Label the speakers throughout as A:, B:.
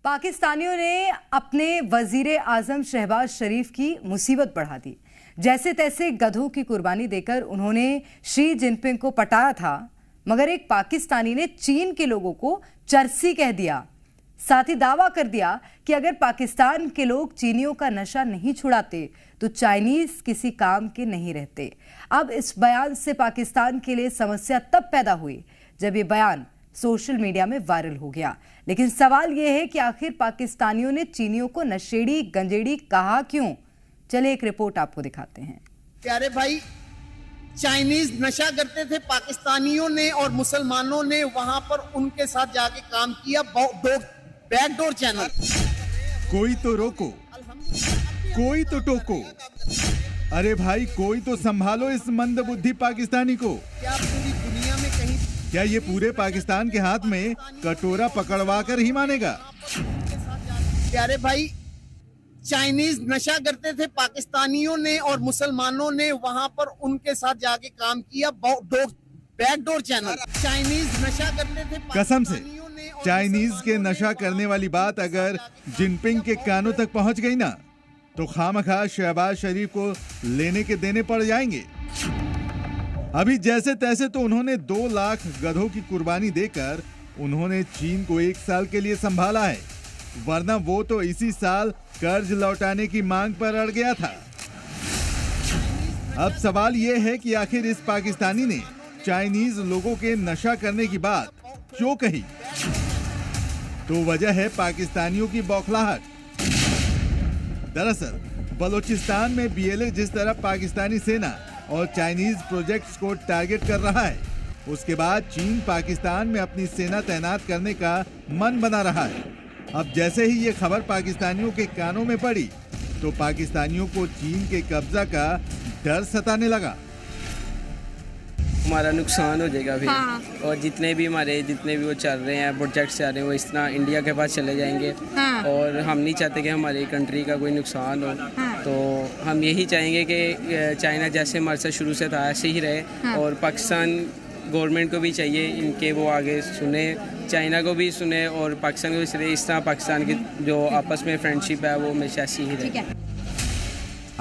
A: पाकिस्तानियों ने अपने वजीर आजम शहबाज शरीफ की मुसीबत बढ़ा दी। जैसे तैसे गधों की कुर्बानी देकर उन्होंने शी जिनपिंग को पटाया था, मगर एक पाकिस्तानी ने चीन के लोगों को चरसी कह दिया। साथ ही दावा कर दिया कि अगर पाकिस्तान के लोग चीनियों का नशा नहीं छुड़ाते तो चाइनीज किसी काम के नहीं रहते। अब इस बयान से पाकिस्तान के लिए समस्या तब पैदा हुई जब ये बयान सोशल मीडिया में वायरल हो गया। लेकिन सवाल यह है कि आखिर पाकिस्तानियों ने चीनियों को नशेड़ी गंजेड़ी कहा क्यों? चले एक रिपोर्ट आपको दिखाते हैं।
B: प्यारे भाई, चाइनीज नशा करते थे, पाकिस्तानियों ने और मुसलमानों ने वहां पर उनके साथ जाके काम किया। Backdoor channel.
C: कोई तो रोको, कोई तो टोको। अरे भाई, कोई तो संभालो इस मंदबुद्धि पाकिस्तानी को।
B: क्या पूरी दुनिया में कहीं
C: क्या ये पूरे पाकिस्तान के हाथ में कटोरा पकड़वा कर ही मानेगा?
B: प्यारे भाई, चाइनीज नशा करते थे, पाकिस्तानियों ने और मुसलमानों ने वहां पर उनके साथ जाके काम किया। Backdoor channel. चाइनीज नशा करते थे।
C: कसम से चाइनीज के नशा करने वाली बात अगर जिनपिंग के कानों तक पहुंच गई ना, तो खामखा शहबाज शरीफ को लेने के देने पड़ जाएंगे। अभी जैसे तैसे तो उन्होंने 2 लाख गधों की कुर्बानी देकर उन्होंने चीन को 1 साल के लिए संभाला है, वरना वो तो इसी साल कर्ज लौटाने की मांग पर अड़ गया था। अब सवाल ये है कि आखिर इस पाकिस्तानी ने चाइनीज लोगों के नशा करने की बात क्यों कही? तो वजह है पाकिस्तानियों की बौखलाहट। दरअसल बलूचिस्तान में बीएलए जिस तरह पाकिस्तानी सेना और चाइनीज प्रोजेक्ट्स को टारगेट कर रहा है, उसके बाद चीन पाकिस्तान में अपनी सेना तैनात करने का मन बना रहा है। अब जैसे ही ये खबर पाकिस्तानियों के कानों में पड़ी तो पाकिस्तानियों को चीन के कब्जा का डर सताने लगा।
D: हमारा नुकसान हो जाएगा फिर। हाँ। और जितने भी वो चल रहे हैं प्रोजेक्ट्स चल रहे हैं, वो इस तरह इंडिया के पास चले जाएंगे। हाँ। और हम नहीं चाहते कि हमारी कंट्री का कोई नुकसान हो। हाँ। तो हम यही चाहेंगे कि चाइना जैसे हमारे साथ शुरू से था ऐसे ही रहे। हाँ। और पाकिस्तान गवर्नमेंट को भी चाहिए इनके वो आगे सुने, चाइना को भी सुने और पाकिस्तान को भी सुने। इस तरह पाकिस्तान की जो आपस में फ्रेंडशिप है वो हमेशा ऐसी ही रहे।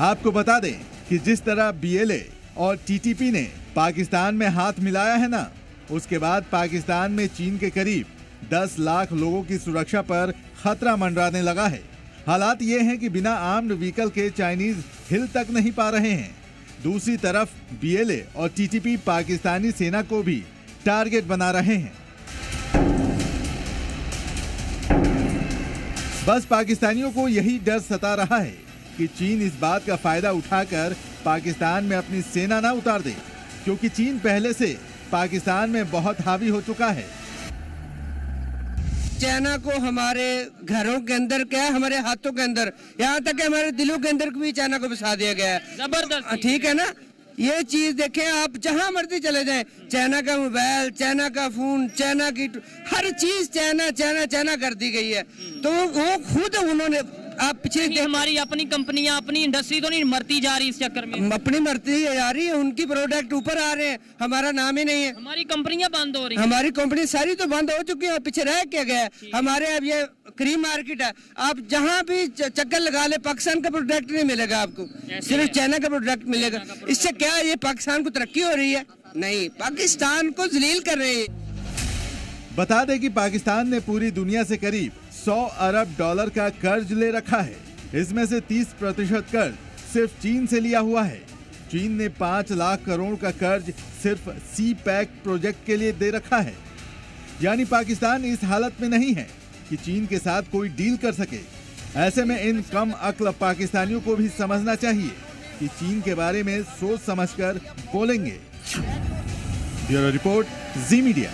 C: आपको बता दें कि जिस तरह बीएलए और टीटीपी ने पाकिस्तान में हाथ मिलाया है ना, उसके बाद पाकिस्तान में चीन के करीब 10 लाख लोगों की सुरक्षा पर खतरा मंडराने लगा है। हालात ये हैं कि बिना आर्म्ड व्हीकल के चाइनीज हिल तक नहीं पा रहे हैं। दूसरी तरफ बीएलए और टीटीपी पाकिस्तानी सेना को भी टारगेट बना रहे हैं। बस पाकिस्तानियों को यही डर सता रहा है कि चीन इस बात का फायदा उठाकर पाकिस्तान में अपनी सेना ना उतार दे, क्योंकि चीन पहले से पाकिस्तान में बहुत हावी हो चुका है।
E: चाइना को हमारे घरों के अंदर, क्या हमारे हाथों के अंदर, यहाँ तक कि हमारे दिलों के अंदर भी चाइना को बसा दिया गया है। जबरदस्त, ठीक है ना? ये चीज देखें आप, जहां मर्जी चले जाएं, चाइना का मोबाइल, चाइना का फोन, चाइना की हर चीज चाइना चाइना चाइना कर दी गई है। तो वो खुद उन्होंने, आप पीछे
F: हमारी अपनी कंपनियां, अपनी इंडस्ट्री तो नहीं मरती जा रही इस चक्कर में?
E: अपनी मरती जा रही है, उनकी प्रोडक्ट ऊपर आ रहे हैं, हमारा नाम ही नहीं है।
F: हमारी कंपनियां बंद हो रही हैं।
E: हमारी कंपनी सारी तो बंद हो चुकी है, पीछे रह क्या गया? हमारे अब ये क्रीम मार्केट है, आप जहाँ भी चक्कर लगा ले पाकिस्तान का प्रोडक्ट नहीं मिलेगा आपको, सिर्फ चाइना का प्रोडक्ट मिलेगा। इससे क्या ये पाकिस्तान को तरक्की हो रही है? नहीं, पाकिस्तान को जलील कर रहे हैं।
C: बता दें कि पाकिस्तान ने पूरी दुनिया से करीब 100 अरब डॉलर का कर्ज ले रखा है। इसमें से 30% कर्ज सिर्फ चीन से लिया हुआ है। चीन ने 5 लाख करोड़ का कर्ज सिर्फ सी पैक प्रोजेक्ट के लिए दे रखा है। यानी पाकिस्तान इस हालत में नहीं है कि चीन के साथ कोई डील कर सके। ऐसे में इन कम अक्ल पाकिस्तानियों को भी समझना चाहिए कि चीन के बारे में सोच समझकर बोलेंगे। ब्यूरो रिपोर्ट, जी मीडिया।